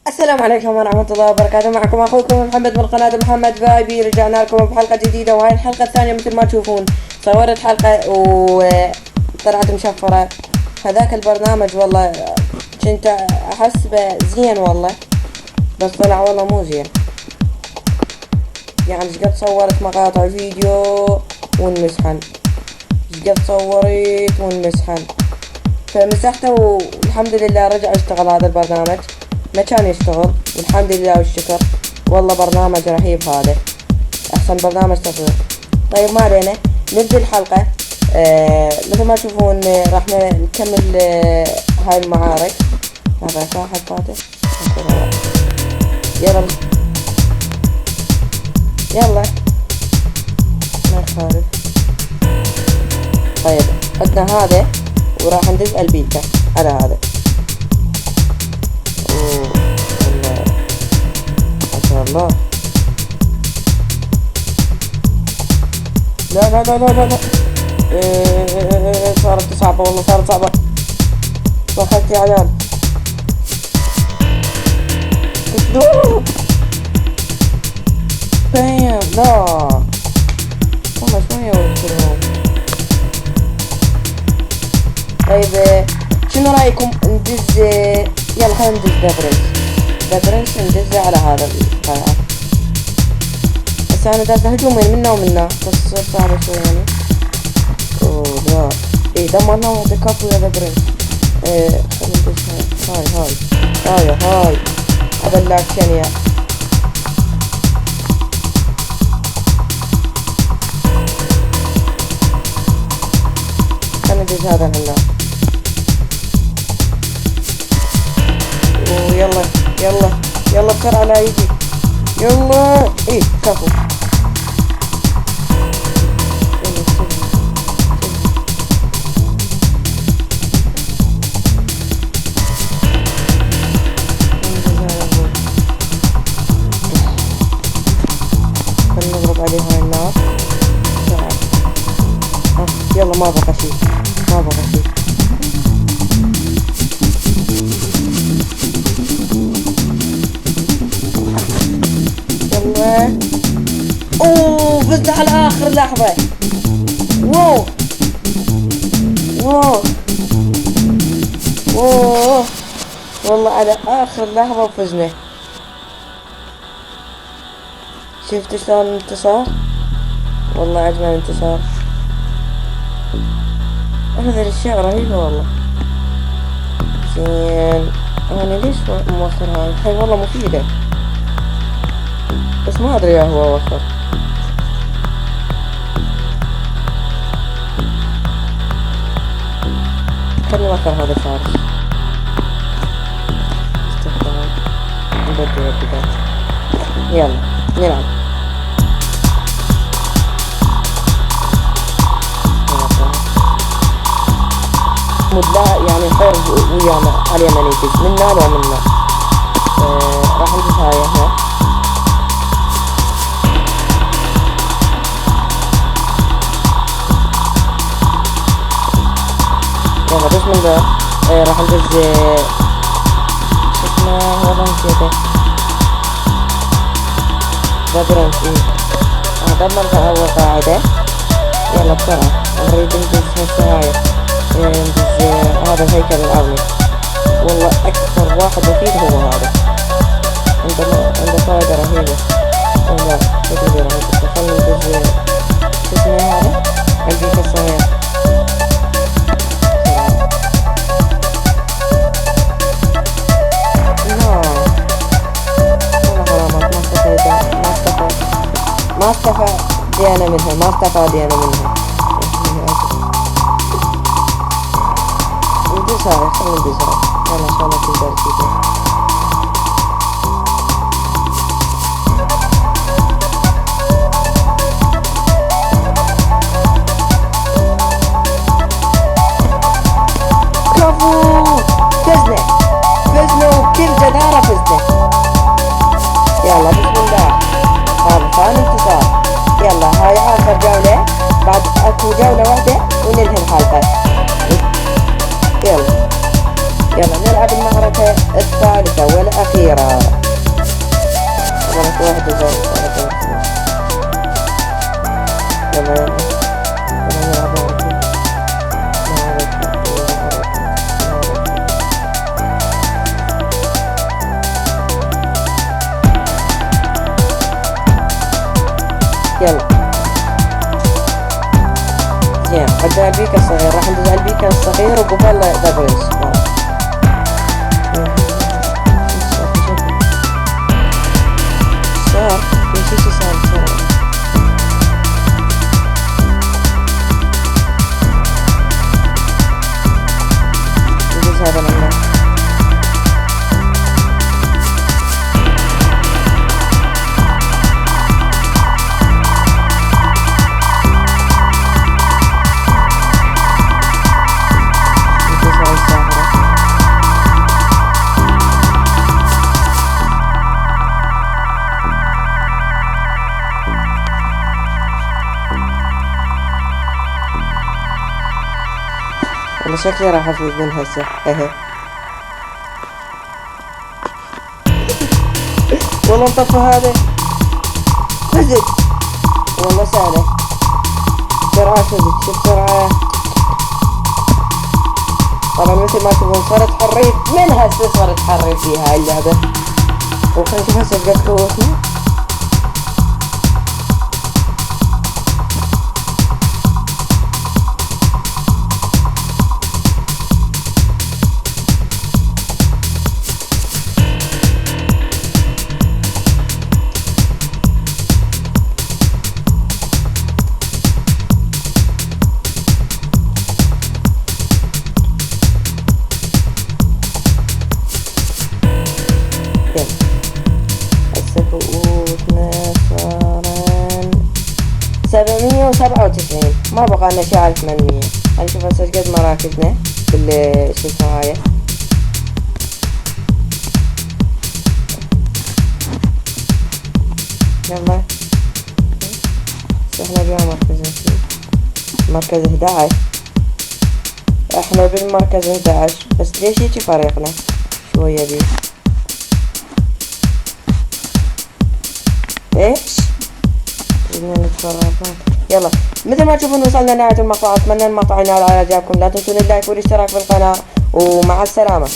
السلام عليكم ورحمة الله وبركاته. معكم أخوكم محمد من قناة محمد فايبي. رجعنا لكم بحلقة جديدة، وهاي الحلقة الثانية مثل ما تشوفون. صورت حلقة وطلعت مشفرة. هذاك البرنامج والله كنت أحس زين والله، بس طلع والله مو زين. يعني قد صورت مقاطع فيديو ونمسحن، قد صورت ونمسحن، فمسحته والحمد لله رجع اشتغل هذا البرنامج. ما كان يشتغل والحمد لله والشكر. والله برنامج رهيب هذا، احسن برنامج تصوير. طيب ما علينا، نبدأ الحلقة. مثل ما تشوفون راح نكمل هاي المعارك. هذا صاحب فاتح. يلا يلا ما يخالف. طيب عندنا هذا، وراح ندز البيتا على هذا. والله ما شاء الله. لا لا لا لا لا صارت صعبة والله، صارت صعبة. واخدت يا عيال اسلوب بام. لا والله شوية ويسلوب. طيب شنو رايكم ندز؟ يلا خلينا ندز ذا برنس ندزه على هذا القناة. بس انا دازه هجومين منا ومنا، بس صعبة شوي يعني. اوه لا ايه دمرنا بكفو يا ذا برنس. خلينا ندز هاي هذا اللاكشن يا. خلينا ندز هذا هلا. يلا يلا يلا بسرعة لا يجي. يلا ايه كفو. خلينا نضرب عليه هاي النار. يلا ما بقى شيء. اوه فزنا على اخر لحظة. واو والله على اخر لحظة وفزنا. شفت شلون الانتصار؟ والله اجمل انتصار. هذه الاشياء رهيبة والله. زين انا ليش موخر هاي والله مفيدة، بس ما ادري هو وخر. خلني وخر هذا فارس. استخدام نبدل البداية. يلا نلعب. مدلها يعني حر ويانا على يمنيتك منا لو منا. راح ندز هاي هنا. يلا بسم الله. راح ندز اسمه والله نسيته. ذا برنس دمرها اول قاعدة. يلا بسرعة نريد ندز هسه هاي. ندز هذا الهيكل العظمي. والله اكثر واحد مفيد هو هذا. عنده فائدة رهيبة. لا كثير رهيبة. خلنا ندز اسمه هذا البيت الصغير. ما استفادينا منها. ندز هاي. خلنا ندز هاي. يلا ان شاء الله تقدر تجيبه. كفو فزنا وبكل جدارة فزنا. يلا بسم الله. هذا ثاني انتصار. يلا هاي اخر جولة، بعد اكو جولة واحدة وننهي الحلقة. يلا نلعب المعركة الثالثة. طبعا واحد زائد يلا يلا نلعب يلا زين. عندنا البيكا الصغير، راح ندز على البيكا الصغير وقبل دبلز صار في شي صار ندز هذا لنا والله شكلي راح افوز من هسه. والله انطفى هذا فزت، والله سهلة بسرعة فزت. شوف بسرعة طبعا مثل ما تشوفون صارت حريف من هسه، صارت حريف فيها اللعبة. وخلينا نشوف هسه قد قوتنا. هسه قوتنا صارن 797، ما بقى لنا شي على 800. هنشوف هسه قد مراكزنا شو اسمه هاي. يلا احنا بيا مركز 11، احنا بالمركز 11 بس ليش هيجي فريقنا شوية بيه ايش يلا. مثل ما تشوفون وصلنا لنهاية المقطع. اتمنى المقطع ينال على اعجابكم. لا تنسون اللايك والاشتراك بالقناة ومع السلامة.